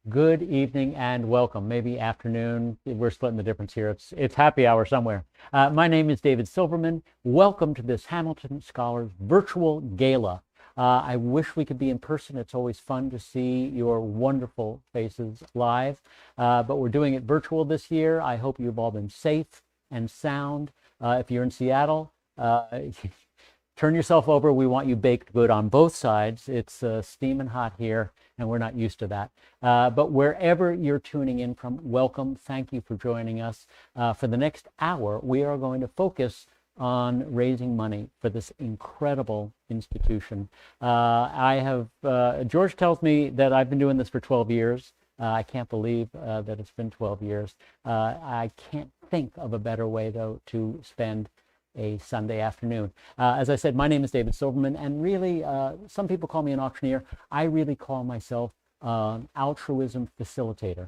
Good evening and welcome. Maybe afternoon. We're splitting the difference here. It's happy hour somewhere. My name is David Silverman. Welcome to this Hamilton Scholars virtual gala. I wish we could be in person. It's always fun to see your wonderful faces live, but we're doing it virtual this year. I hope you've all been safe and sound. If you're in Seattle, turn yourself over. We want you baked good on both sides. It's steaming hot here, and we're not used to that. But wherever you're tuning in from, welcome. Thank you for joining us. For the next hour, we are going to focus on raising money for this incredible institution. George tells me that I've been doing this for 12 years. I can't believe that it's been 12 years. I can't think of a better way, though, to spend a Sunday afternoon. As I said, my name is David Silverman, and really, some people call me an auctioneer. I really call myself an altruism facilitator,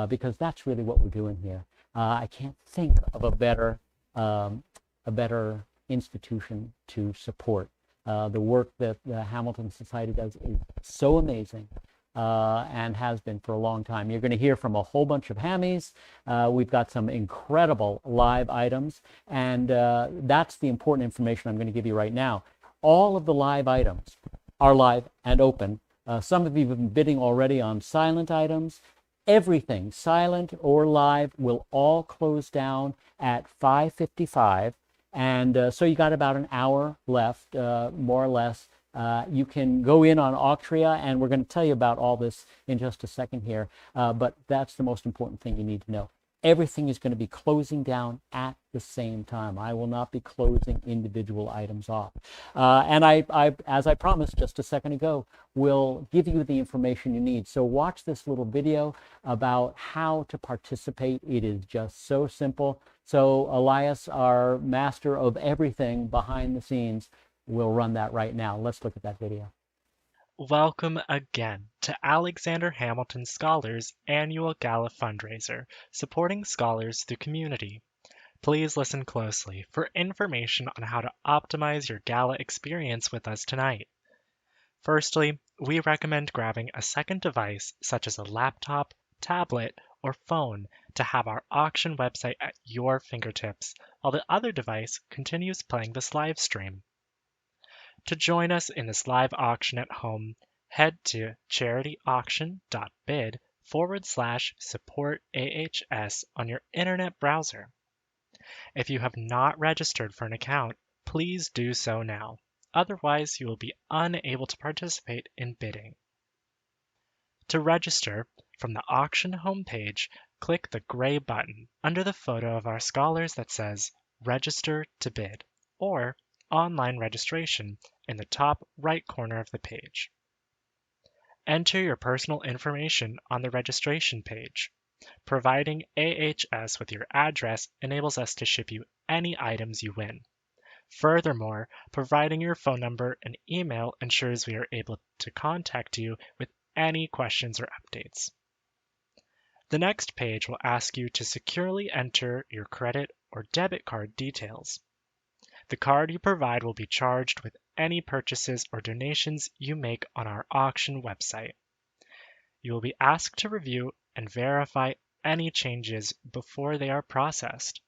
because that's really what we're doing here. I can't think of a better institution to support. The work that the Hamilton Society does is so amazing. And has been for a long time. You're going to hear from a whole bunch of Hammies. We've got some incredible live items, and that's the important information I'm going to give you right now. All of the live items are live and open. Some of you have been bidding already on silent items. Everything, silent or live, will all close down at 5:55, and so you got about an hour left, more or less. You can go in on Auctria, and we're going to tell you about all this in just a second here, but that's the most important thing you need to know. Everything is going to be closing down at the same time. I will not be closing individual items off. And as I promised just a second ago, will give you the information you need. So watch this little video about how to participate. It is just so simple. So Elias, our master of everything behind the scenes, we'll run that right now. Let's look at that video. Welcome again to Alexander Hamilton Scholars' annual Gala fundraiser, supporting scholars through community. Please listen closely for information on how to optimize your Gala experience with us tonight. Firstly, we recommend grabbing a second device such as a laptop, tablet, or phone to have our auction website at your fingertips, while the other device continues playing this live stream. To join us in this live auction at home, head to charityauction.bid/supportAHS on your internet browser. If you have not registered for an account, please do so now. Otherwise, you will be unable to participate in bidding. To register, from the auction homepage, click the gray button under the photo of our scholars that says Register to Bid, or Online Registration in the top right corner of the page. Enter your personal information on the registration page. Providing AHS with your address enables us to ship you any items you win. Furthermore, providing your phone number and email ensures we are able to contact you with any questions or updates. The next page will ask you to securely enter your credit or debit card details. The card you provide will be charged with any purchases or donations you make on our auction website. You will be asked to review and verify any changes before they are processed.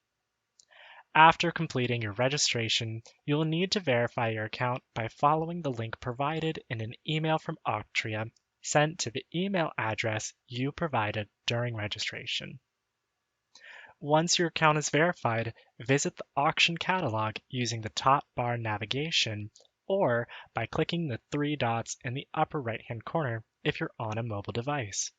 After completing your registration, you will need to verify your account by following the link provided in an email from Auctria sent to the email address you provided during registration. Once your account is verified, visit the auction catalog using the top bar navigation or by clicking the three dots in the upper right-hand corner if you're on a mobile device.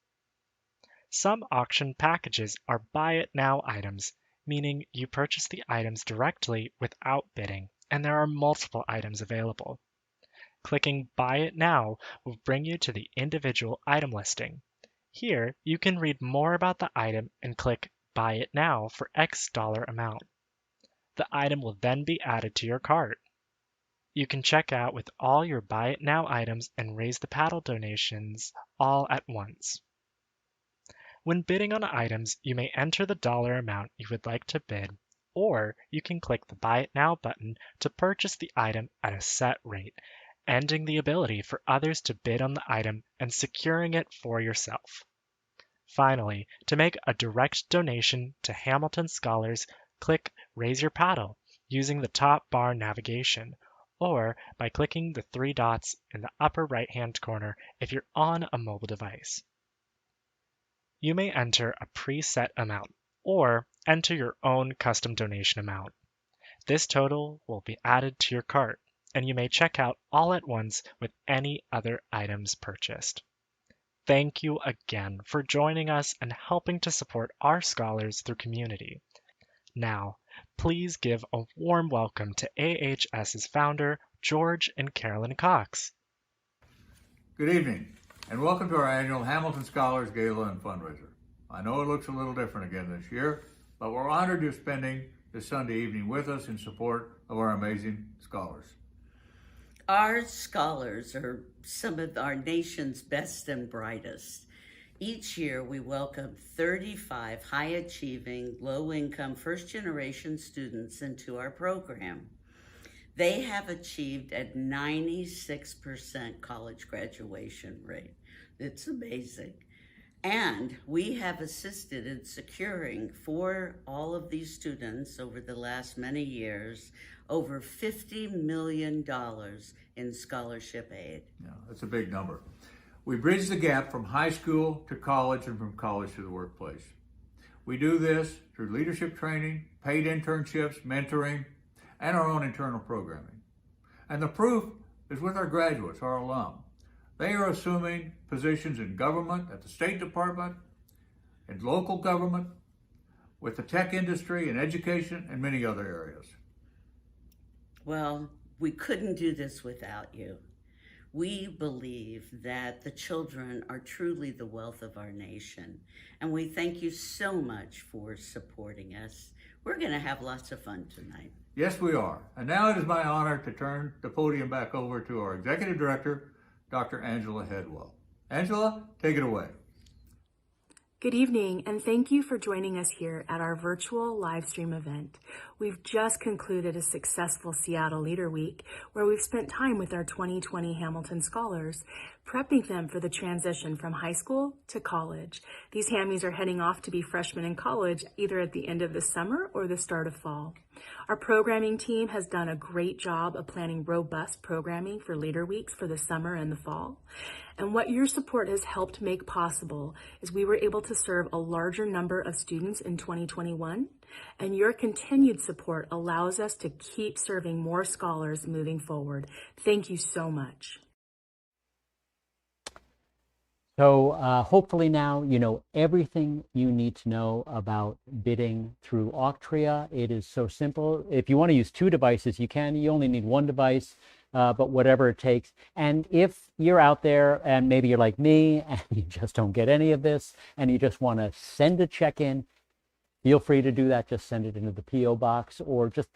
Some auction packages are buy it now items, meaning you purchase the items directly without bidding, and there are multiple items available. Clicking Buy It Now will bring you to the individual item listing. Here, you can read more about the item and click Buy It Now for X dollar amount. The item will then be added to your cart. You can check out with all your Buy It Now items and raise the paddle donations all at once. When bidding on items, you may enter the dollar amount you would like to bid, or you can click the Buy It Now button to purchase the item at a set rate, ending the ability for others to bid on the item and securing it for yourself. Finally, to make a direct donation to Hamilton Scholars, click Raise Your Paddle using the top bar navigation, or by clicking the three dots in the upper right-hand corner if you're on a mobile device. You may enter a preset amount, or enter your own custom donation amount. This total will be added to your cart, and you may check out all at once with any other items purchased. Thank you again for joining us and helping to support our scholars through community. Now, please give a warm welcome to AHS's founder, George and Carolyn Cox. Good evening, and welcome to our annual Hamilton Scholars Gala and Fundraiser. I know it looks a little different again this year, but we're honored you're spending this Sunday evening with us in support of our amazing scholars. Our scholars are some of our nation's best and brightest. Each year, we welcome 35 high-achieving, low-income, first-generation students into our program. They have achieved a 96% college graduation rate. It's amazing. And we have assisted in securing for all of these students over the last many years over $50 million in scholarship aid. Yeah, that's a big number. We bridge the gap from high school to college and from college to the workplace. We do this through leadership training, paid internships, mentoring, and our own internal programming. And the proof is with our graduates, our alum. They are assuming positions in government, at the State Department, in local government, with the tech industry and education, and many other areas. Well, we couldn't do this without you. We believe that the children are truly the wealth of our nation, and we thank you so much for supporting us. We're going to have lots of fun tonight. Yes, we are. And now it is my honor to turn the podium back over to our Executive Director, Dr. Angela Headwell. Angela, take it away. Good evening, and thank you for joining us here at our virtual live stream event. We've just concluded a successful Seattle Leader Week, where we've spent time with our 2020 Hamilton Scholars, prepping them for the transition from high school to college. These Hammies are heading off to be freshmen in college, either at the end of the summer or the start of fall. Our programming team has done a great job of planning robust programming for Leader Weeks for the summer and the fall. And what your support has helped make possible is we were able to serve a larger number of students in 2021, and your continued support allows us to keep serving more scholars moving forward. Thank you so much. So hopefully now you know everything you need to know about bidding through Auctria. It is so simple. If you want to use two devices, you can. You only need one device, but whatever it takes. And if you're out there and maybe you're like me and you just don't get any of this and you just want to send a check in, feel free to do that. Just send it into the P.O. box or just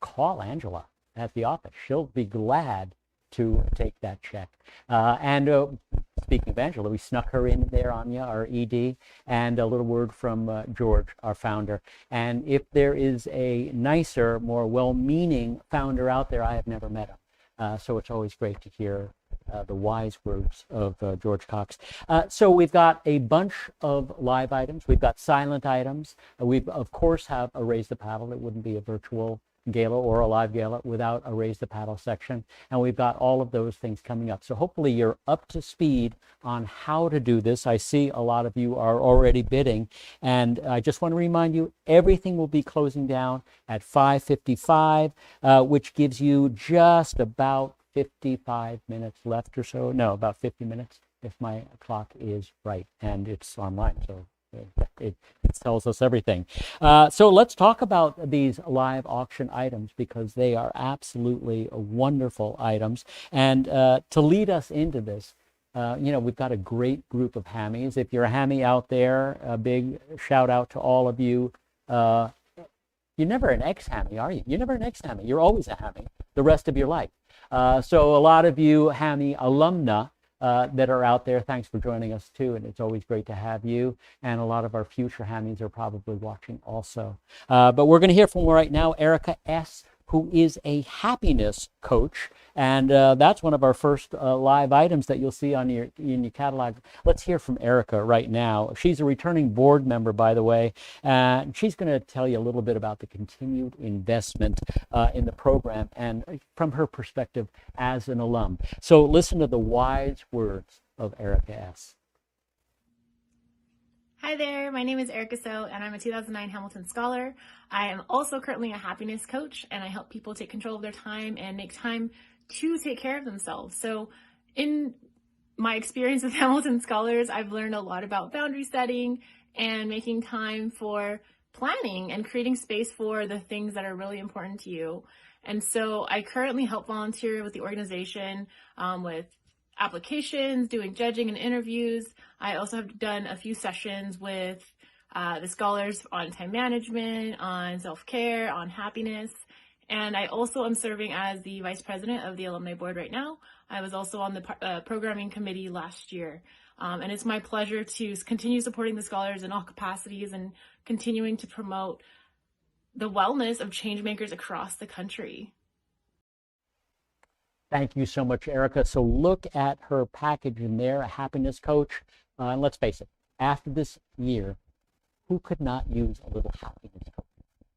call Angela at the office. She'll be glad to take that check. Speaking of Angela, we snuck her in there, Anya, our ED, and a little word from George, our founder. And if there is a nicer, more well-meaning founder out there, I have never met him. So it's always great to hear the wise words of George Cox. So we've got a bunch of live items. We've got silent items. We, of course, have a Raise the Paddle. It wouldn't be a virtual gala or a live gala without a Raise the Paddle section. And we've got all of those things coming up. So hopefully you're up to speed on how to do this. I see a lot of you are already bidding. And I just want to remind you, everything will be closing down at 5:55, which gives you just about 55 minutes left or so. No, about 50 minutes if my clock is right. And it's online, so it tells us everything. So let's talk about these live auction items because they are absolutely wonderful items. And to lead us into this, we've got a great group of Hammies. If you're a Hammy out there, a big shout out to all of you. You're never an ex-Hammy, are you? You're never an ex-Hammy. You're always a Hammy the rest of your life. So a lot of you Hammy alumna that are out there, thanks for joining us too, and it's always great to have you. And a lot of our future Hammies are probably watching also. But we're going to hear from right now Erica S., who is a happiness coach, And that's one of our first live items that you'll see on in your catalog. Let's hear from Erica right now. She's a returning board member, by the way, and she's going to tell you a little bit about the continued investment in the program and from her perspective as an alum. So listen to the wise words of Erica S. Hi there, my name is Erica So, and I'm a 2009 Hamilton Scholar. I am also currently a happiness coach, and I help people take control of their time and make time to take care of themselves. So in my experience with Hamilton Scholars, I've learned a lot about boundary setting and making time for planning and creating space for the things that are really important to you. And so I currently help volunteer with the organization with applications, doing judging and interviews. I also have done a few sessions with the scholars on time management, on self-care, on happiness. And I also am serving as the vice president of the alumni board right now. I was also on the programming committee last year. And it's my pleasure to continue supporting the scholars in all capacities and continuing to promote the wellness of change makers across the country. Thank you so much, Erica. So look at her package in there, a happiness coach. And let's face it, after this year, who could not use a little happiness coach?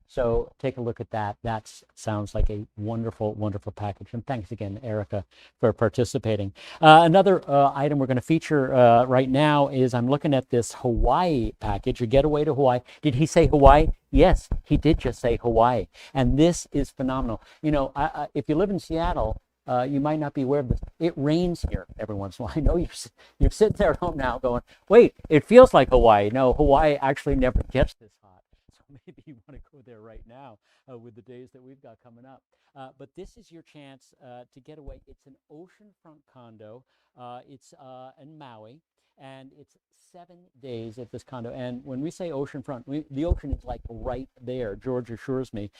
So take a look at that. That sounds like a wonderful, wonderful package. And thanks again, Erica, for participating. Another item we're going to feature right now is I'm looking at this Hawaii package, a getaway to Hawaii. Did he say Hawaii? Yes, he did just say Hawaii. And this is phenomenal. You know, if you live in Seattle, you might not be aware of this. It rains here every once in a while. I know you're sitting there at home now going, wait, it feels like Hawaii. No, Hawaii actually never gets this hot. So maybe you want to go there right now with the days that we've got coming up. But this is your chance to get away. It's an oceanfront condo. It's in Maui. And it's 7 days at this condo. And when we say oceanfront, the ocean is like right there, George assures me.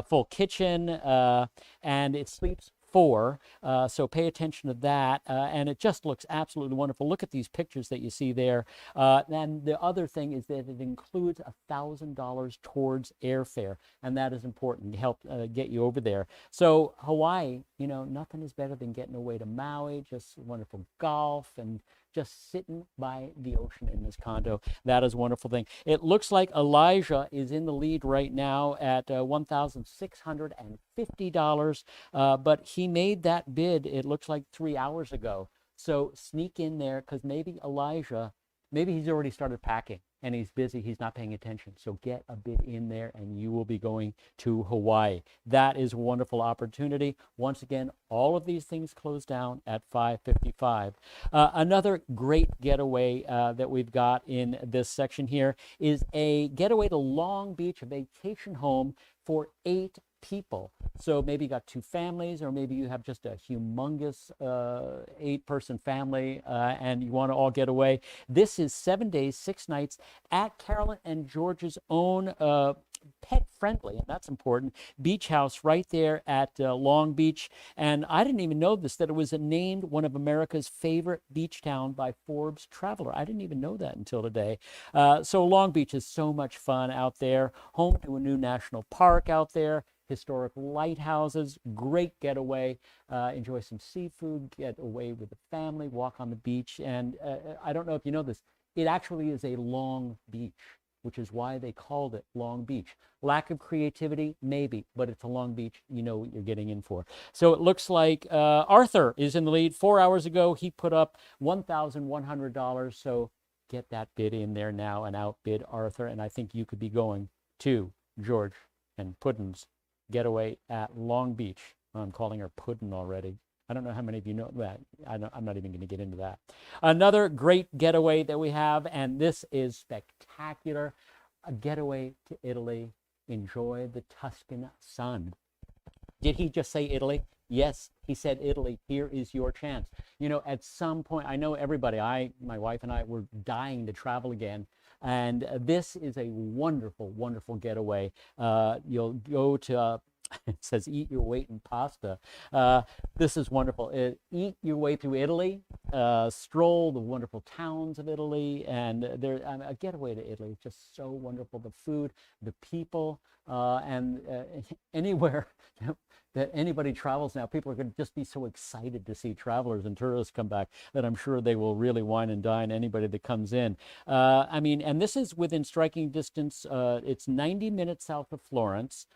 Full kitchen, and it sleeps 4, so pay attention to that, and it just looks absolutely wonderful. Look at these pictures that you see there. And the other thing is that it includes $1,000 towards airfare, and that is important to help get you over there. So Hawaii, you know, nothing is better than getting away to Maui, just wonderful golf and just sitting by the ocean in this condo. That is a wonderful thing. It looks like Elijah is in the lead right now at $1,650, but he made that bid, it looks like 3 hours ago. So sneak in there, because maybe Elijah, maybe he's already started packing and he's busy, he's not paying attention. So get a bid in there and you will be going to Hawaii. That is a wonderful opportunity. Once again, all of these things close down at 5:55. Another great getaway that we've got in this section here is a getaway to Long Beach, a vacation home for 8 people. So maybe you got 2 families, or maybe you have just a humongous 8-person family and you want to all get away. This is 7 days, 6 nights at Carolyn and George's own pet friendly, and that's important, beach house right there at Long Beach. And I didn't even know this, that it was named one of America's favorite beach town by Forbes Traveler. I didn't even know that until today. So Long Beach is so much fun out there, home to a new national park out there, historic lighthouses, great getaway, enjoy some seafood, get away with the family, walk on the beach. And I don't know if you know this, it actually is a long beach, which is why they called it Long Beach. Lack of creativity, maybe, but it's a Long Beach, you know what you're getting in for. So it looks like Arthur is in the lead. 4 hours ago, he put up $1,100, so get that bid in there now and outbid Arthur, and I think you could be going to George and Puddin's getaway at Long Beach. I'm calling her Puddin already. I don't know how many of you know that. I'm not even going to get into that. Another great getaway that we have, and this is spectacular, a getaway to Italy. Enjoy the Tuscan sun. Did he just say Italy? Yes, he said Italy. Here is your chance. You know, at some point, I know everybody, my wife and I were dying to travel again. And this is a wonderful, wonderful getaway. You'll go to It says eat your weight in pasta. This is wonderful. Eat your way through Italy, stroll the wonderful towns of Italy, and a getaway to Italy is just so wonderful. The food, the people, and anywhere that anybody travels now, people are going to just be so excited to see travelers and tourists come back that I'm sure they will really wine and dine anybody that comes in. I mean, and this is within striking distance. It's 90 minutes south of Florence.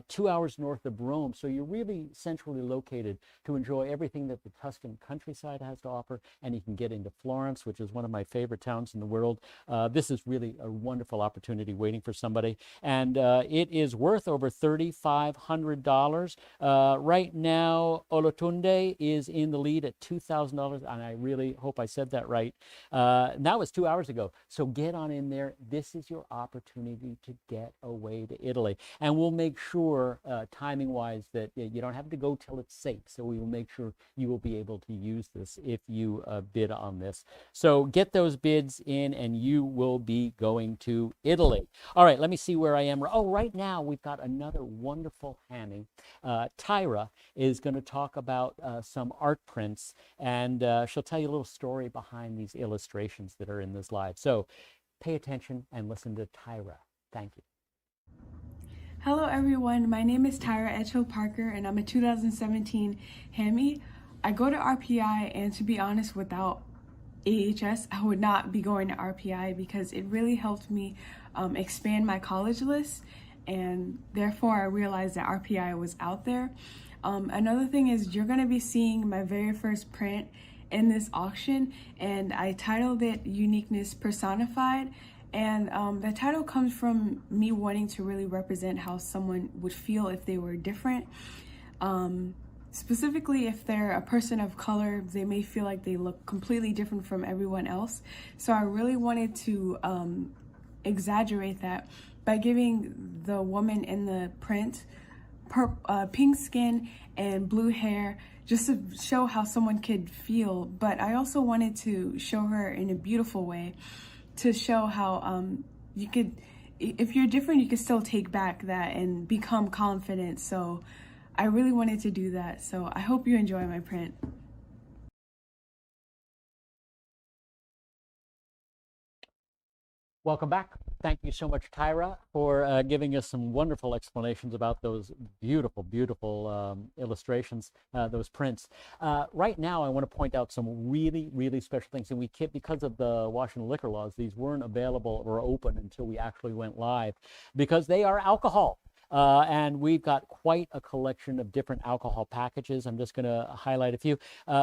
2 hours north of Rome. So you're really centrally located to enjoy everything that the Tuscan countryside has to offer. And you can get into Florence, which is one of my favorite towns in the world. This is really a wonderful opportunity waiting for somebody. And it is worth over $3,500. Right now, Olotunde is in the lead at $2,000. And I really hope I said that right. That was 2 hours ago. So get on in there. This is your opportunity to get away to Italy. And we'll make sure timing wise that you don't have to go till it's safe. So we will make sure you will be able to use this if you bid on this. So get those bids in and you will be going to Italy. All right, let me see where I am. Oh, right now we've got another wonderful Hammy. Tyra is going to talk about some art prints, and she'll tell you a little story behind these illustrations that are in this live. So pay attention and listen to Tyra. Thank you. Hello everyone, my name is Tyra Edgehill Parker and I'm a 2017 Hammy. I go to RPI, and to be honest, without AHS, I would not be going to RPI because it really helped me expand my college list, and therefore I realized that RPI was out there. Another thing is you're going to be seeing my very first print in this auction, and I titled it Uniqueness Personified. And the title comes from me wanting to really represent how someone would feel if they were different. Specifically, if they're a person of color, they may feel like they look completely different from everyone else. So I really wanted to exaggerate that by giving the woman in the print pink skin and blue hair, just to show how someone could feel. But I also wanted to show her in a beautiful way, to show how you could, if you're different, you can still take back that and become confident. So I really wanted to do that. So I hope you enjoy my print. Welcome back. Thank you so much, Tyra, for giving us some wonderful explanations about those beautiful, beautiful illustrations, those prints. Right now, I want to point out some really, really special things. And because of the Washington liquor laws, these weren't available or open until we actually went live, because they are alcohol. And we've got quite a collection of different alcohol packages. I'm just going to highlight a few.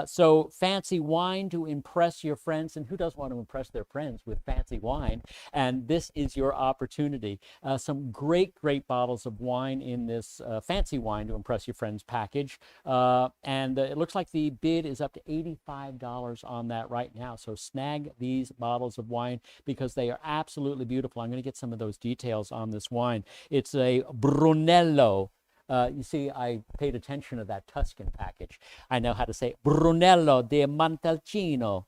So fancy wine to impress your friends. And who doesn't want to impress their friends with fancy wine? And this is your opportunity. Some great, great bottles of wine in this fancy wine to impress your friends package. And it looks like the bid is up to $85 on that right now. So snag these bottles of wine because they are absolutely beautiful. I'm going to get some of those details on this wine. It's a Brunello. You see, I paid attention to that Tuscan package. I know how to say Brunello di Montalcino.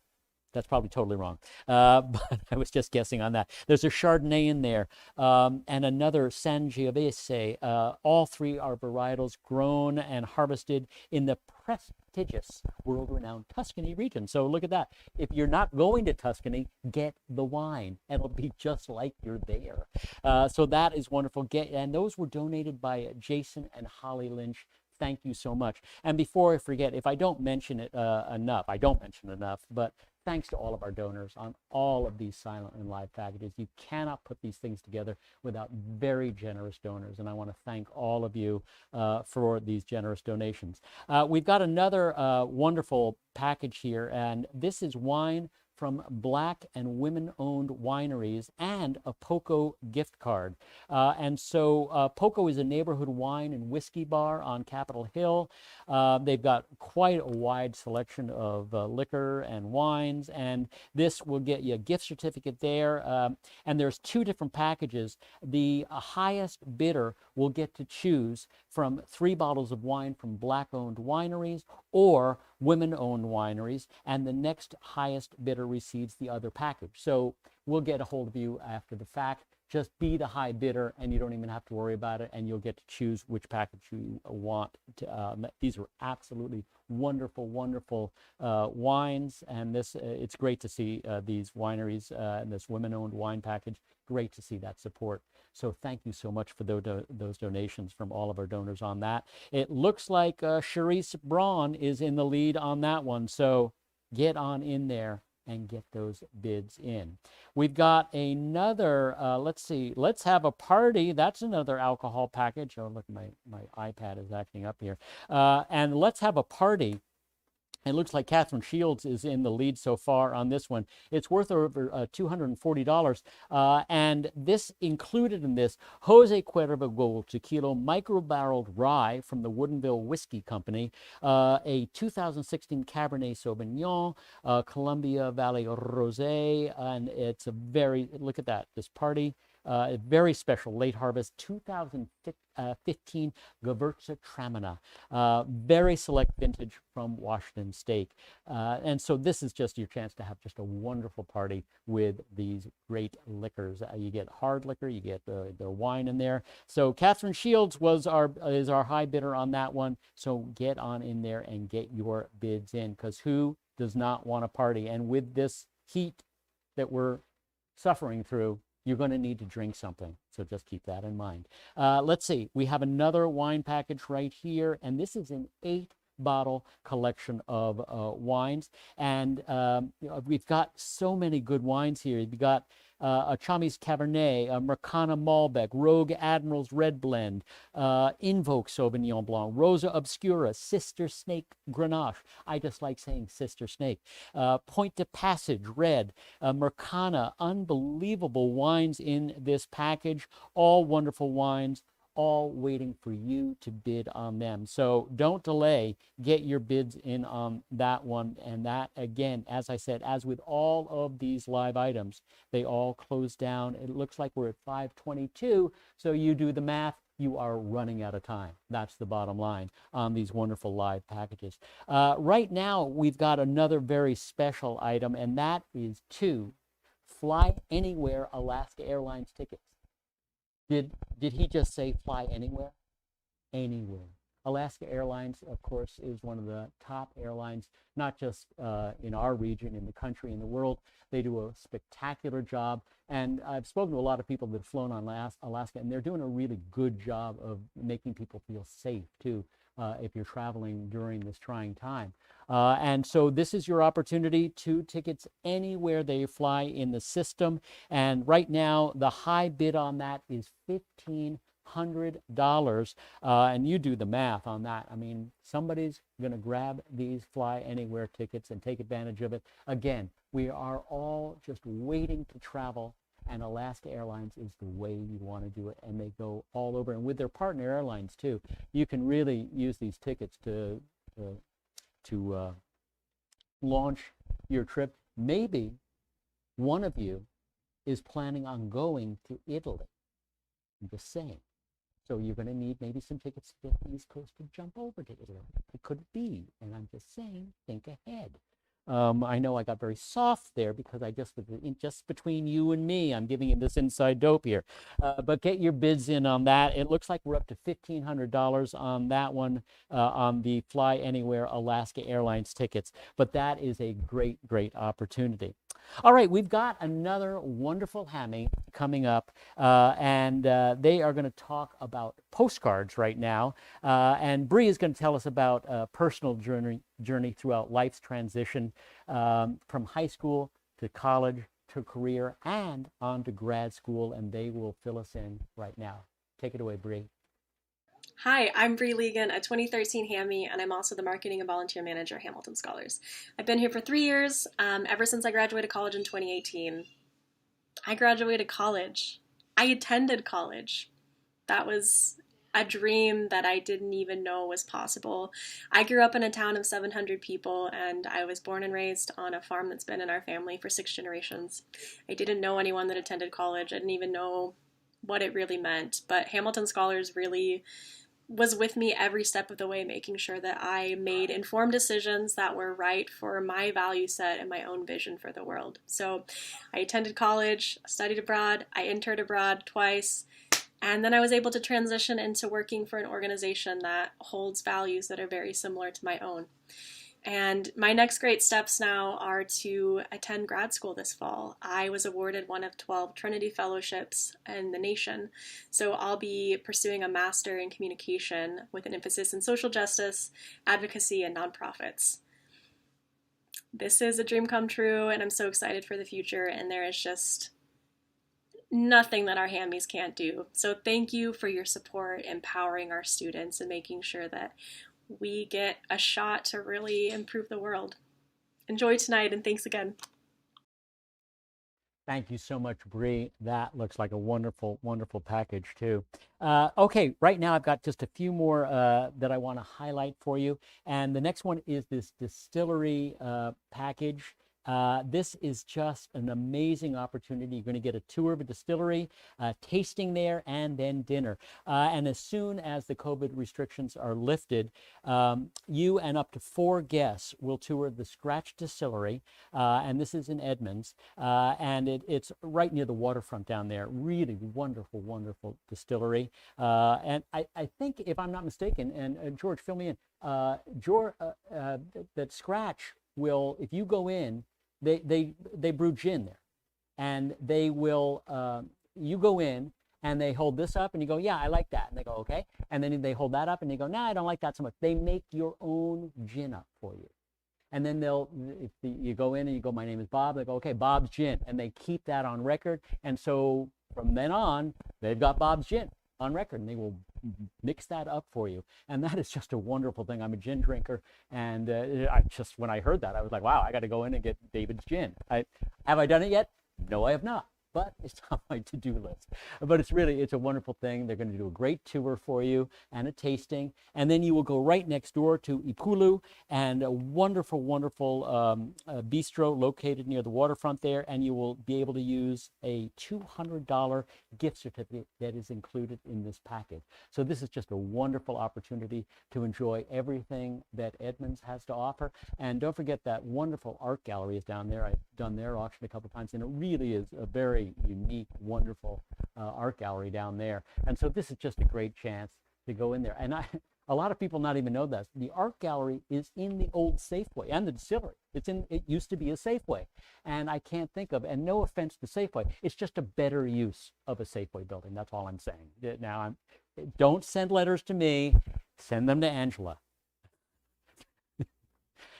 That's probably totally wrong, but I was just guessing on that. There's a Chardonnay in there and another Sangiovese. All three are varietals grown and harvested in the prestigious, world-renowned Tuscany region. So look at that. If you're not going to Tuscany, get the wine. It'll be just like you're there. So that is wonderful. And those were donated by Jason and Holly Lynch. Thank you so much. And before I forget, if I don't mention it enough, but thanks to all of our donors on all of these silent and live packages. You cannot put these things together without very generous donors, and I want to thank all of you for these generous donations. We've got another wonderful package here, and this is wine from Black and women-owned wineries and a POCO gift card. And so POCO is a neighborhood wine and whiskey bar on Capitol Hill. They've got quite a wide selection of liquor and wines, and this will get you a gift certificate there. And there's two different packages. The highest bidder will get to choose from 3 bottles of wine from Black-owned wineries or women-owned wineries, and the next highest bidder receives the other package. So we'll get a hold of you after the fact just be the high bidder, and you don't even have to worry about it, and you'll get to choose which package you want. These are absolutely wonderful, wonderful wines, and it's great to see these wineries and this women-owned wine package. Great to see that support. So thank you so much for those donations from all of our donors on that. It looks like Charisse Braun is in the lead on that one, so get on in there and get those bids in. We've got another, let's see, let's have a party. That's another alcohol package. Oh, look, my iPad is acting up here. And let's have a party. It looks like Catherine Shields is in the lead so far on this one. It's worth over $240. And this included in this, Jose Cuervo Gold Tequila micro-barreled rye from the Woodinville Whiskey Company, a 2016 Cabernet Sauvignon, Columbia Valley Rosé, and it's a very, look at that, this party. A very special late harvest 2015 Gewürze Traminer, very select vintage from Washington State. And so this is just your chance to have just a wonderful party with these great liquors. You get hard liquor, you get the wine in there. So Catherine Shields is our high bidder on that one. So get on in there and get your bids in, because who does not want a party? And with this heat that we're suffering through, you're going to need to drink something. So just keep that in mind. Let's see. We have another wine package right here, and this is an 8-bottle collection of wines. And we've got so many good wines here. We've got a Chamis Cabernet, a Mercana Malbec, Rogue Admiral's Red Blend, Invoke Sauvignon Blanc, Rosa Obscura, Sister Snake Grenache. I just like saying Sister Snake. Point de Passage Red, Mercana. Unbelievable wines in this package. All wonderful wines, all waiting for you to bid on them. So don't delay, get your bids in on that one. And that, again, as I said, as with all of these live items, they all close down. It looks like we're at 5:22, so you do the math, you are running out of time. That's the bottom line on these wonderful live packages. Right now, we've got another very special item, and that is 2 Fly Anywhere Alaska Airlines tickets. Did he just say fly anywhere? Anywhere. Alaska Airlines, of course, is one of the top airlines, not just in our region, in the country, in the world. They do a spectacular job. And I've spoken to a lot of people that have flown on Alaska, and they're doing a really good job of making people feel safe, too, if you're traveling during this trying time. And so this is your opportunity. 2 tickets anywhere they fly in the system. And right now, the high bid on that is $1,500. And you do the math on that. I mean, somebody's going to grab these Fly Anywhere tickets and take advantage of it. Again, we are all just waiting to travel, and Alaska Airlines is the way you want to do it, and they go all over. And with their partner airlines too, you can really use these tickets to launch your trip. Maybe one of you is planning on going to Italy. I'm just saying. So you're going to need maybe some tickets to get the East Coast to jump over to Italy. It could be, and I'm just saying, think ahead. I know I got very soft there because I just between you and me, I'm giving you this inside dope here. But get your bids in on that. It looks like we're up to $1,500 on that one, on the Fly Anywhere Alaska Airlines tickets. But that is a great, great opportunity. All right, we've got another wonderful Hammy coming up, and they are going to talk about postcards right now. And Bree is going to tell us about a personal journey throughout life's transition from high school to college to career and on to grad school, and they will fill us in right now. Take it away, Bree. Hi, I'm Bree Legan, a 2013 Hammy, and I'm also the Marketing and Volunteer Manager at Hamilton Scholars. I've been here for 3 years, ever since I graduated college in 2018. I graduated college. I attended college. That was a dream that I didn't even know was possible. I grew up in a town of 700 people, and I was born and raised on a farm that's been in our family for 6 generations. I didn't know anyone that attended college. I didn't even know what it really meant, but Hamilton Scholars really was with me every step of the way, making sure that I made informed decisions that were right for my value set and my own vision for the world. So I attended college, studied abroad, I interned abroad twice, and then I was able to transition into working for an organization that holds values that are very similar to my own. And my next great steps now are to attend grad school this fall. I was awarded one of 12 Trinity Fellowships in the nation, so I'll be pursuing a master in communication with an emphasis in social justice, advocacy, and nonprofits. This is a dream come true, and I'm so excited for the future, and there is just nothing that our Hammies can't do. So thank you for your support, empowering our students, and making sure that we get a shot to really improve the world. Enjoy tonight, and thanks again. Thank you so much, Bree. That looks like a wonderful, wonderful package too. Okay, right now I've got just a few more that I want to highlight for you. And the next one is this distillery package. This is just an amazing opportunity. You're going to get a tour of a distillery, tasting there, and then dinner. And as soon as the COVID restrictions are lifted, you and up to 4 guests will tour the Scratch Distillery, and this is in Edmonds, and it's right near the waterfront down there. Really wonderful, wonderful distillery. And I think, if I'm not mistaken, and George, fill me in, George, that Scratch will, if you go in, they brew gin there, and they will, you go in and they hold this up and you go, yeah, I like that. And they go, okay. And then they hold that up and you go, nah, I don't like that so much. They make your own gin up for you. And then you go in and you go, my name is Bob. They go, okay, Bob's Gin. And they keep that on record. And so from then on, they've got Bob's Gin on record, and they will mix that up for you. And that is just a wonderful thing. I'm a gin drinker, and when I heard that, I was like, wow, I got to go in and get David's Gin. Have I done it yet? No, I have not. But it's on my to-do list. But it's a wonderful thing. They're going to do a great tour for you and a tasting. And then you will go right next door to Ipulu, and a wonderful, wonderful bistro located near the waterfront there. And you will be able to use a $200 gift certificate that is included in this package. So this is just a wonderful opportunity to enjoy everything that Edmonds has to offer. And don't forget that wonderful art gallery is down there. I've done their auction a couple of times, and it really is a very unique, wonderful art gallery down there. And so this is just a great chance to go in there. And a lot of people not even know that the art gallery is in the old Safeway and the distillery. It used to be a Safeway, and I can't think of, and no offense to Safeway, it's just a better use of a Safeway building. That's all I'm saying. Now, don't send letters to me, send them to Angela.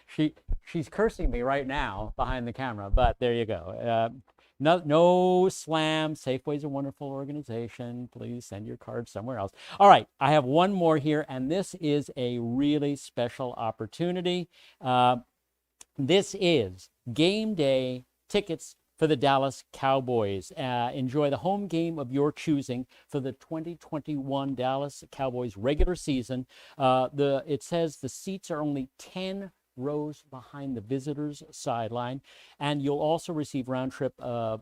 She's cursing me right now behind the camera, but there you go. No slam. Safeway's a wonderful organization. Please send your card somewhere else. All right, I have one more here, and this is a really special opportunity. This is game day tickets for the Dallas Cowboys. Enjoy the home game of your choosing for the 2021 Dallas Cowboys regular season. It says the seats are only 10 rows behind the visitors sideline, and you'll also receive round-trip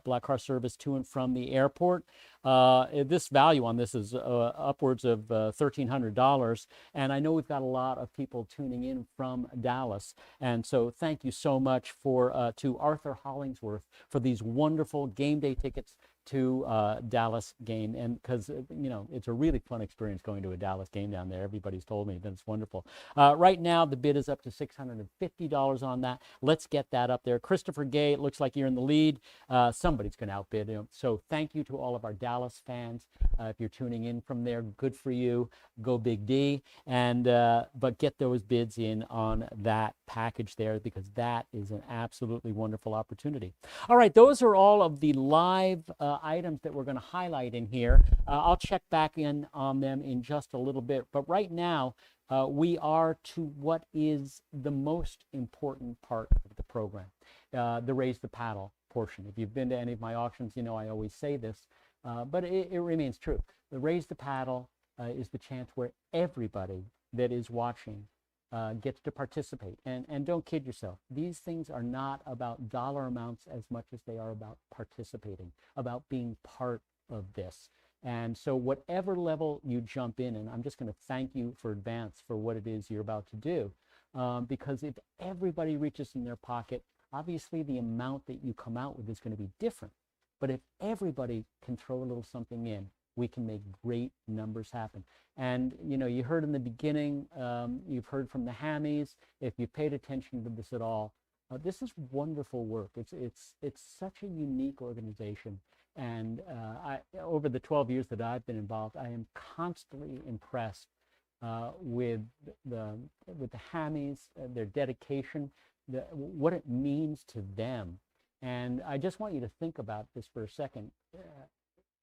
black car service to and from the airport. This value on this is upwards of $1,300, and I know we've got a lot of people tuning in from Dallas, and so thank you so much to Arthur Hollingsworth for these wonderful game day tickets to Dallas game, and because it's a really fun experience going to a Dallas game down there. Everybody's told me that it's wonderful. Right now the bid is up to $650 on that. Let's get that up there. Christopher Gay, it looks like you're in the lead. Somebody's going to outbid him, so thank you to all of our Dallas fans. If you're tuning in from there, good for you. Go Big D. And but get those bids in on that package there, because that is an absolutely wonderful opportunity. All right, those are all of the live items that we're going to highlight in here. I'll check back in on them in just a little bit, but right now we are to what is the most important part of the program, the Raise the Paddle portion. If you've been to any of my auctions, you know I always say this, but it remains true. The Raise the Paddle is the chance where everybody that is watching gets to participate. And don't kid yourself. These things are not about dollar amounts as much as they are about participating, about being part of this. And so whatever level you jump in, and I'm just going to thank you for advance for what it is you're about to do, because if everybody reaches in their pocket, obviously the amount that you come out with is going to be different. But if everybody can throw a little something in, we can make great numbers happen. And you heard in the beginning, you've heard from the Hammies. If you paid attention to this at all, this is wonderful work. It's such a unique organization. And over the 12 years that I've been involved, I am constantly impressed with the Hammies, their dedication, what it means to them. And I just want you to think about this for a second.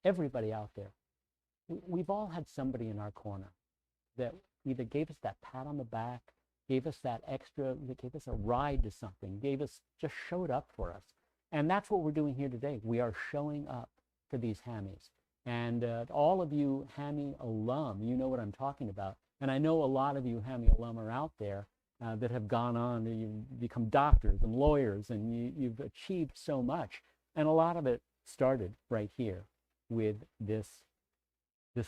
Everybody out there, we've all had somebody in our corner that either gave us that pat on the back, gave us that extra, gave us a ride to something, just showed up for us. And that's what we're doing here today. We are showing up for these Hammies. And all of you Hammy alum, you know what I'm talking about. And I know a lot of you Hammy alum are out there that have gone on, you've become doctors and lawyers, and you've achieved so much. And a lot of it started right here with this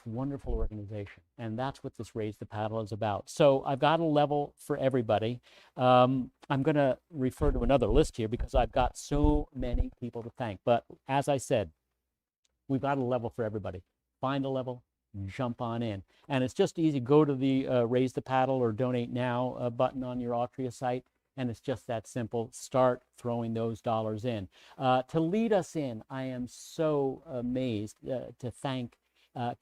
wonderful organization. And that's what this Raise the Paddle is about. So I've got a level for everybody. I'm going to refer to another list here because I've got so many people to thank. But as I said, we've got a level for everybody. Find a level, jump on in. And it's just easy. Go to the Raise the Paddle or Donate Now button on your Altria site. And it's just that simple. Start throwing those dollars in. To lead us in, I am so amazed to thank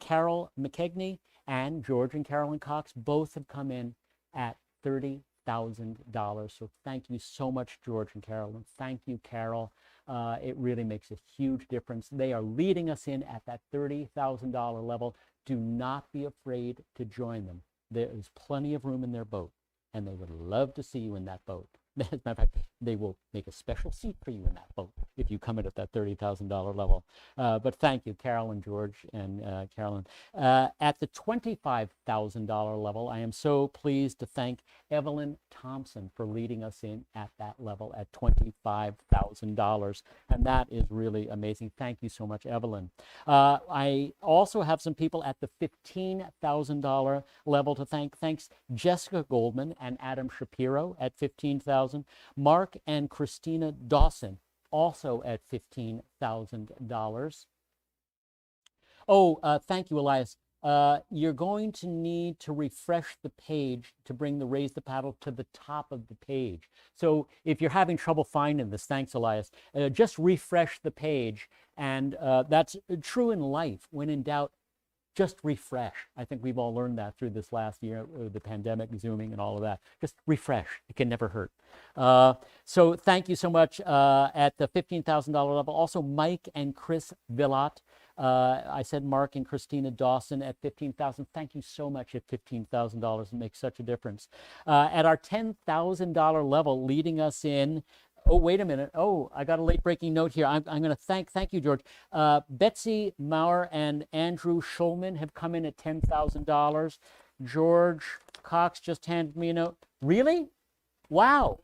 Carol McKegney and George and Carolyn Cox. Both have come in at $30,000. So thank you so much, George and Carolyn. Thank you, Carol. It really makes a huge difference. They are leading us in at that $30,000 level. Do not be afraid to join them. There is plenty of room in their boat, and they would love to see you in that boat. As a matter of fact, they will make a special seat for you in that boat if you come in at that $30,000 level. But thank you, Carol and George and Carolyn. At the $25,000 level, I am so pleased to thank Evelyn Thompson for leading us in at that level at $25,000. And that is really amazing. Thank you so much, Evelyn. I also have some people at the $15,000 level to thank. Thanks, Jessica Goldman and Adam Shapiro at $15,000. Mark and Christina Dawson also at $15,000. Oh, thank you, Elias. You're going to need to refresh the page to bring the Raise the Paddle to the top of the page. So if you're having trouble finding this, thanks, Elias, just refresh the page. And that's true in life. When in doubt, just refresh. I think we've all learned that through this last year, the pandemic, Zooming, and all of that. Just refresh. It can never hurt. So thank you so much at the $15,000 level. Also, Mike and Chris Villat. I said Mark and Christina Dawson at $15,000. Thank you so much at $15,000. It makes such a difference. At our $10,000 level, leading us in. Oh, wait a minute. Oh, I got a late breaking note here. I'm going to thank you, George. Betsy Maurer and Andrew Schulman have come in at $10,000. George Cox just handed me a note. Really? Wow.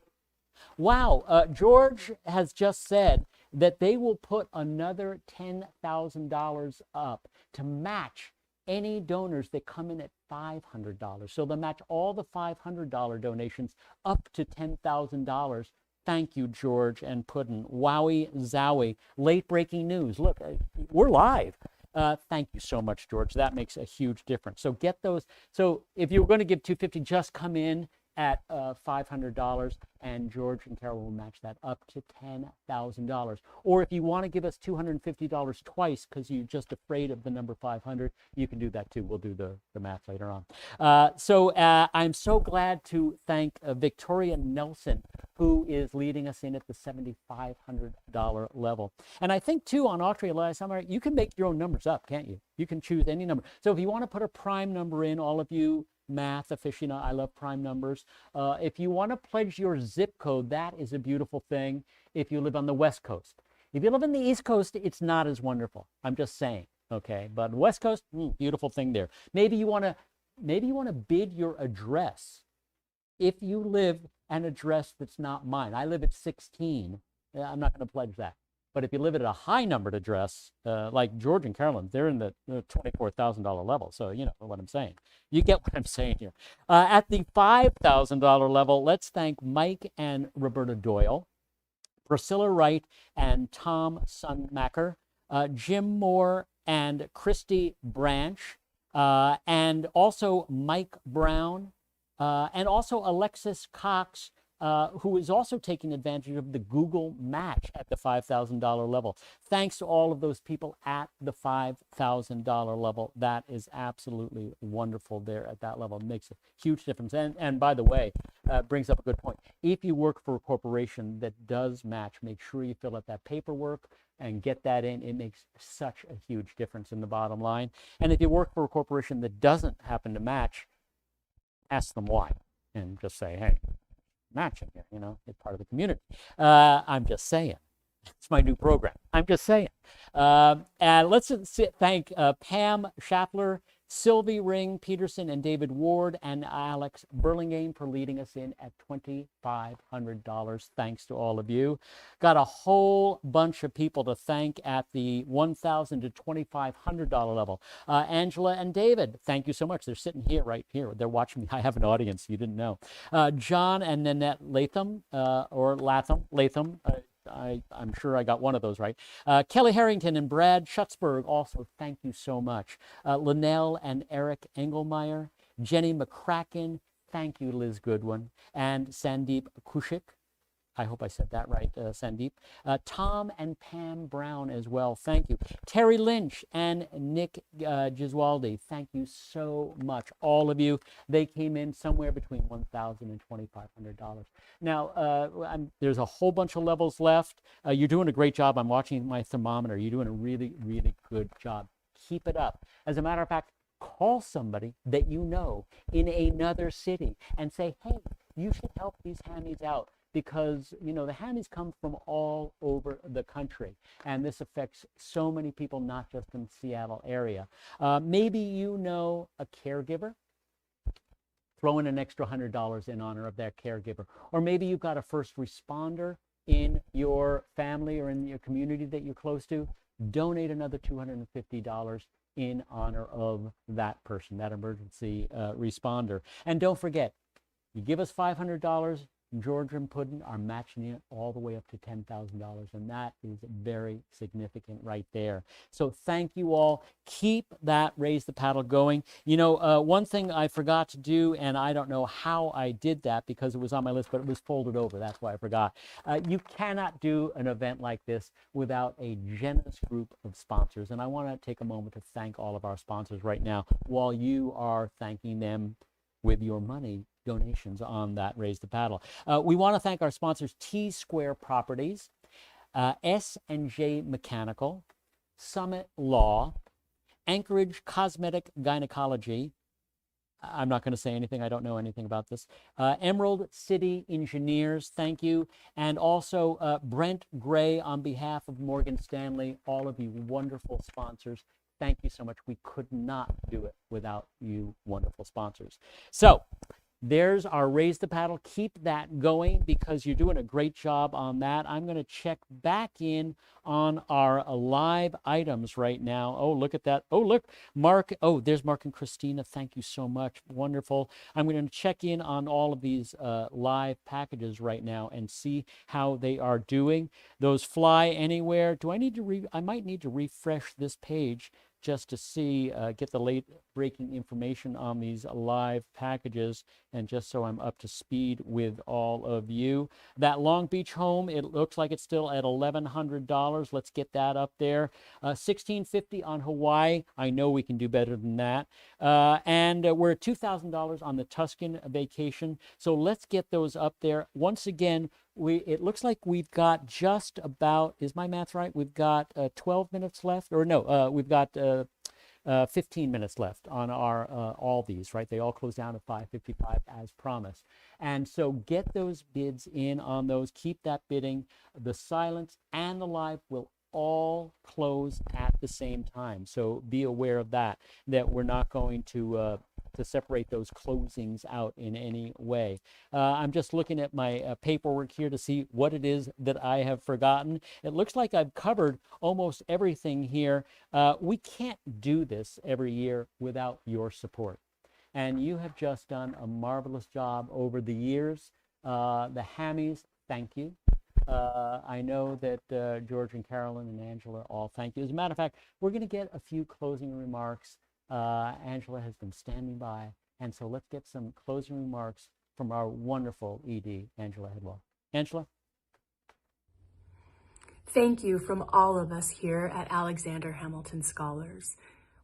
Wow. George has just said that they will put another $10,000 up to match any donors that come in at $500. So they'll match all the $500 donations up to $10,000. Thank you, George and Puddin. Wowie zowie. Late breaking news. Look, we're live. Thank you so much, George. That makes a huge difference. So get those. So if you're going to give $250, just come in at $500, and George and Carol will match that up to $10,000. Or if you want to give us $250 twice because you're just afraid of the number 500, you can do that too. We'll do the math later on. So I'm so glad to thank Victoria Nelson, who is leading us in at the $7,500 level. And I think too on Altria, you can make your own numbers up, can't you? You can choose any number. So if you want to put a prime number in, all of you math aficionado, I love prime numbers. If you want to pledge your zip code, that is a beautiful thing if you live on the West Coast. If you live on the East Coast, it's not as wonderful. I'm just saying, okay? But West Coast, beautiful thing there. Maybe you want to bid your address. If you live an address that's not mine, I live at 16. I'm not going to pledge that. But if you live at a high numbered address, like George and Carolyn, they're in the $24,000 level. So you know what I'm saying. You get what I'm saying here. At the $5,000 level, let's thank Mike and Roberta Doyle, Priscilla Wright and Tom Sunmacher, Jim Moore and Christy Branch, and also Mike Brown, and also Alexis Cox, who is also taking advantage of the Google match at the $5,000 level. Thanks to all of those people at the $5,000 level. That is absolutely wonderful there at that level. It makes a huge difference. And by the way, brings up a good point. If you work for a corporation that does match, make sure you fill out that paperwork and get that in. It makes such a huge difference in the bottom line. And if you work for a corporation that doesn't happen to match, ask them why and just say, hey, matching here, you know, it's part of the community. I'm just saying. It's my new program. I'm just saying. And let's thank Pam Schaffler, Sylvie Ring Peterson, and David Ward, and Alex Burlingame for leading us in at $2,500. Thanks to all of you. Got a whole bunch of people to thank at the $1,000 to $2,500 level. Angela and David, thank you so much. They're sitting here, right here. They're watching me. I have an audience. You didn't know. John and Nanette Latham, or Latham. I'm sure I got one of those right. Kelly Harrington and Brad Schutzberg, also thank you so much. Linnell and Eric Engelmeyer, Jenny McCracken, thank you, Liz Goodwin, and Sandeep Kushik. I hope I said that right, Sandeep. Tom and Pam Brown as well, thank you. Terry Lynch and Nick Giswaldi, thank you so much. All of you, they came in somewhere between $1,000 and $2,500. Now, there's a whole bunch of levels left. You're doing a great job. I'm watching my thermometer. You're doing a really, really good job. Keep it up. As a matter of fact, call somebody that you know in another city and say, hey, you should help these hammies out. Because, you know, the hammies come from all over the country. And this affects so many people, not just in the Seattle area. Maybe you know a caregiver. Throw in an extra $100 in honor of that caregiver. Or maybe you've got a first responder in your family or in your community that you're close to. Donate another $250 in honor of that person, that emergency responder. And don't forget, you give us $500, George and Puddin are matching it all the way up to $10,000, and that is very significant right there. So thank you all. Keep that Raise the Paddle going. You know, one thing I forgot to do, and I don't know how I did that because it was on my list, but it was folded over. That's why I forgot. You cannot do an event like this without a generous group of sponsors, and I want to take a moment to thank all of our sponsors right now while you are thanking them with your money donations on that Raise the Paddle. We want to thank our sponsors, T Square Properties, S&J Mechanical, Summit Law, Anchorage Cosmetic Gynecology. I'm not going to say anything. I don't know anything about this. Emerald City Engineers, thank you. And also Brent Gray on behalf of Morgan Stanley, all of you wonderful sponsors. Thank you so much. We could not do it without you wonderful sponsors. So there's our Raise the Paddle. Keep that going because you're doing a great job on that. I'm going to check back in on our live items right now. Oh, look at that. Oh, look, Mark. Oh, there's Mark and Christina. Thank you so much. Wonderful. I'm going to check in on all of these live packages right now and see how they are doing. Those fly anywhere. Do I need to I might need to refresh this page just to see, get the late breaking information on these live packages, and just so I'm up to speed with all of you. That Long Beach home, it looks like it's still at $1,100. Let's get that up there. $1,650 on Hawaii. I know we can do better than that. And we're at $2,000 on the Tuscan vacation. So let's get those up there. Once again, it looks like we've got just about, is my math right? We've got 12 minutes left, or no, we've got 15 minutes left on our all these, right? They all close down at 5:55 as promised. And so get those bids in on those. Keep that bidding. The silence and the live will all close at the same time. So be aware of that we're not going to separate those closings out in any way. I'm just looking at my paperwork here to see what it is that I have forgotten. It looks like I've covered almost everything here. We can't do this every year without your support. And you have just done a marvelous job over the years. The Hammies, thank you. I know that George and Carolyn and Angela all thank you. As a matter of fact, we're going to get a few closing remarks. Angela has been standing by, and so let's get some closing remarks from our wonderful ED, Angela Headwell. Angela? Thank you from all of us here at Alexander Hamilton Scholars.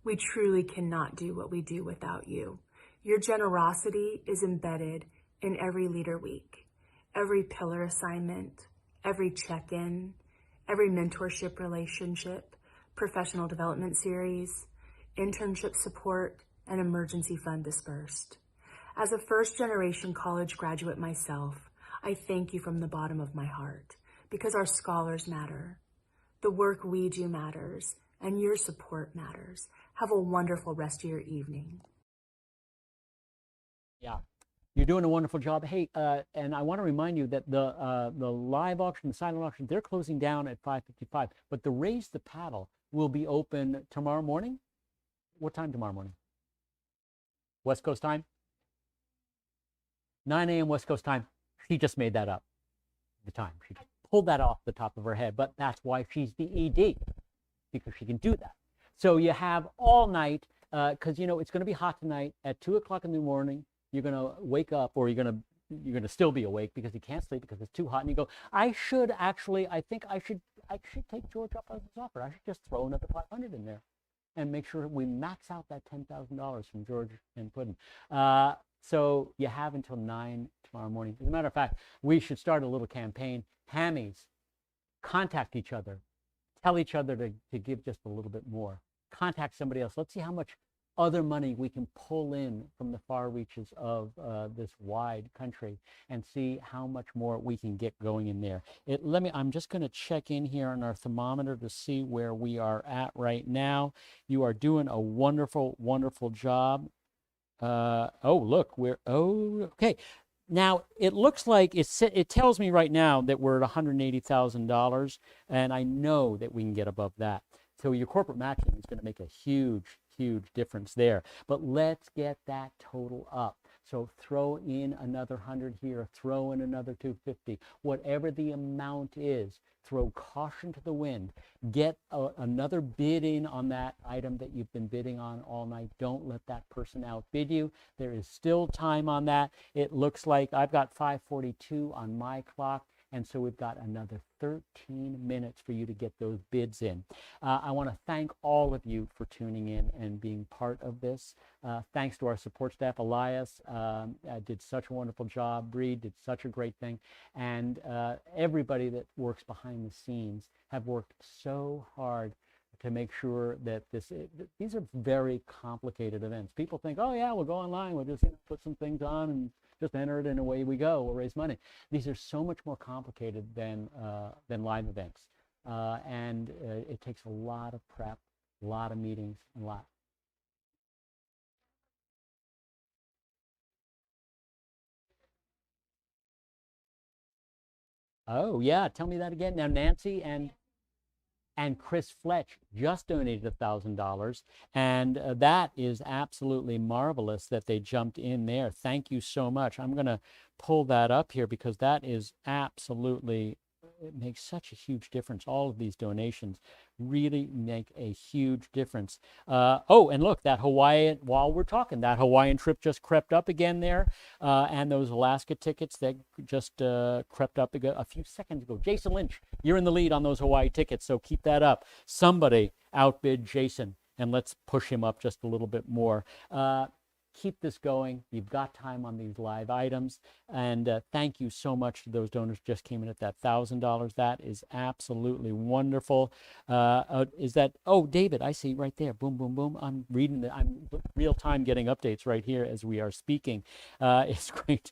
We truly cannot do what we do without you. Your generosity is embedded in every Leader Week, every pillar assignment, every check-in, every mentorship relationship, professional development series, internship support, and emergency fund dispersed. As a first-generation college graduate myself, I thank you from the bottom of my heart because our scholars matter. The work we do matters, and your support matters. Have a wonderful rest of your evening. Yeah, you're doing a wonderful job. Hey, and I want to remind you that the live auction, the silent auction, they're closing down at 5:55, but the Raise the Paddle will be open tomorrow morning. What time tomorrow morning? West Coast time? 9 a.m. West Coast time. She just made that up, the time. She just pulled that off the top of her head, but that's why she's the ED, because she can do that. So you have all night, because you know it's going to be hot tonight. At 2 o'clock in the morning, you're going to wake up, or you're going to still be awake because you can't sleep because it's too hot, and you go, I think I should take George up on his offer. I should just throw another 500 in there and make sure we max out that $10,000 from George and Puddin. So you have until 9 tomorrow morning. As a matter of fact, we should start a little campaign. Hammies, contact each other. Tell each other to give just a little bit more. Contact somebody else. Let's see how much other money we can pull in from the far reaches of this wide country and see how much more we can get going in there. I'm just going to check in here on our thermometer to see where we are at right now. You are doing a wonderful, wonderful job. Okay. Now, it looks like it tells me right now that we're at $180,000, and I know that we can get above that. So your corporate matching is going to make a huge difference there. But let's get that total up. So throw in another 100 here, throw in another 250, whatever the amount is. Throw caution to the wind. Get another bid in on that item that you've been bidding on all night. Don't let that person outbid you. There is still time on that. It looks like I've got 5:42 on my clock. And so we've got another 13 minutes for you to get those bids in. I want to thank all of you for tuning in and being part of this. Thanks to our support staff. Elias did such a wonderful job. Bree did such a great thing. And everybody that works behind the scenes have worked so hard to make sure that these are very complicated events. People think, oh yeah, we'll go online, we'll just put some things on and just enter it and away we go, we'll raise money. These are so much more complicated than live events. And it takes a lot of prep, a lot of meetings, and a lot. Oh yeah, tell me that again. Now Nancy and Chris Fletch just donated $1,000, and that is absolutely marvelous that they jumped in there. Thank you so much. I'm going to pull that up here because that is absolutely, it makes such a huge difference. All of these donations really make a huge difference. And look, that Hawaiian, while we're talking, that Hawaiian trip just crept up again there, and those Alaska tickets that just crept up a few seconds ago. Jason Lynch, you're in the lead on those Hawaii tickets, so keep that up. Somebody outbid Jason, and let's push him up just a little bit more. Keep this going. You've got time on these live items. And thank you so much to those donors who just came in at that $1,000. That is absolutely wonderful. David, I see right there. Boom, boom, boom. I'm reading I'm real time getting updates right here as we are speaking. It's great.